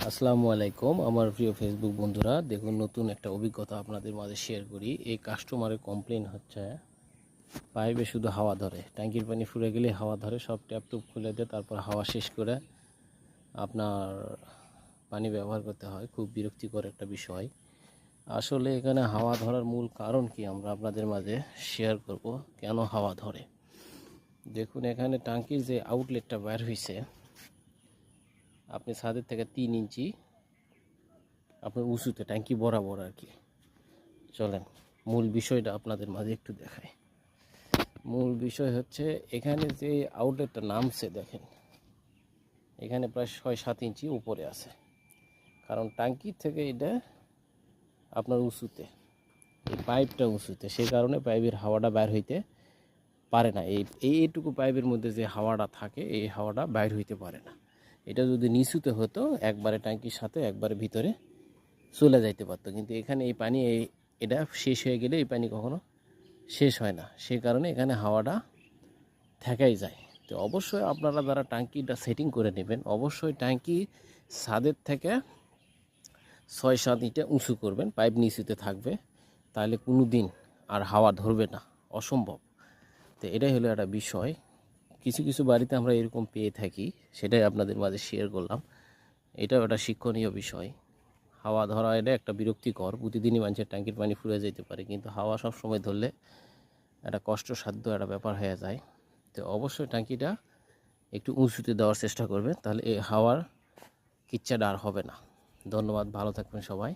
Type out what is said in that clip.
আসসালামু আলাইকুম আমার প্রিয় ফেসবুক বন্ধুরা, দেখুন নতুন একটা অভিজ্ঞতা আপনাদের মাঝে শেয়ার করি। এই কাস্টমারের কমপ্লেন হচ্ছে পাইপে শুধু হাওয়া ধরে, ট্যাঙ্কির পানি ফুরে গেলে হাওয়া ধরে, সব ট্যাপ টুপ খুলে দেয়, তারপর হাওয়া শেষ করে আপনার পানি ব্যবহার করতে হয়। খুব বিরক্তিকর একটা বিষয়। আসলে এখানে হাওয়া ধরার মূল কারণ কি আমরা আপনাদের মাঝে শেয়ার করব, কেন হাওয়া ধরে। দেখুন এখানে ট্যাঙ্কির যে আউটলেটটা বের হয়েছে, আপনি ছাদের থেকে 3 ইঞ্চি আপনার উঁচুতে ট্যাঙ্কি বরাবর আর কি। চলেন মূল বিষয়টা আপনাদের মাঝে একটু দেখাই। মূল বিষয় হচ্ছে এখানে যে আউটলেটটা নামছে দেখেন, এখানে প্রায় 6-7 ইঞ্চি উপরে আছে, কারণ ট্যাঙ্কির থেকে এটা আপনার উঁচুতে, এই পাইপটা উঁচুতে, সেই কারণে পাইপের হাওয়াটা বাইর হইতে পারে না। এইটুকু পাইপের মধ্যে যে হাওয়াটা থাকে, এই হাওয়াটা বাইর হইতে পারে না। এটা যদি নিচুতে হতো একবারে ট্যাঙ্কির সাথে একবারে ভিতরে চলে যাইতে পারতো, কিন্তু এখানে এই পানি এটা শেষ হয়ে গেলে এই পানি কখনো শেষ হয় না, সেই কারণে এখানে হাওয়াটা থেকেই যায়। তো অবশ্যই আপনারা যারা ট্যাঙ্কিটা সেটিং করে নেবেন, অবশ্যই ট্যাঙ্কি ছাদের থেকে 6-7 ইঞ্চি উঁচু করবেন, পাইপ নিচুতে থাকবে, তাহলে কোনো দিন আর হাওয়া ধরবে না, অসম্ভব। তো এটাই হলো একটা বিষয়। কিছু কিছু বাড়িতে আমরা এরকম পেয়ে থাকি, সেটাই আপনাদের মাঝে শেয়ার করলাম। এটাও একটা শিক্ষণীয় বিষয়। হাওয়া ধরা এটা একটা বিরক্তিকর, প্রতিদিনই মানুষের ট্যাঙ্কির পানি ফুরে যেতে পারে, কিন্তু হাওয়া সব সময় ধরলে একটা কষ্টসাধ্য একটা ব্যাপার হয়ে যায়। তো অবশ্যই ট্যাঙ্কিটা একটু উঁচুতে দেওয়ার চেষ্টা করবে, তাহলে এই হাওয়ার কিচ্ছাটা আর হবে না। ধন্যবাদ, ভালো থাকবেন সবাই।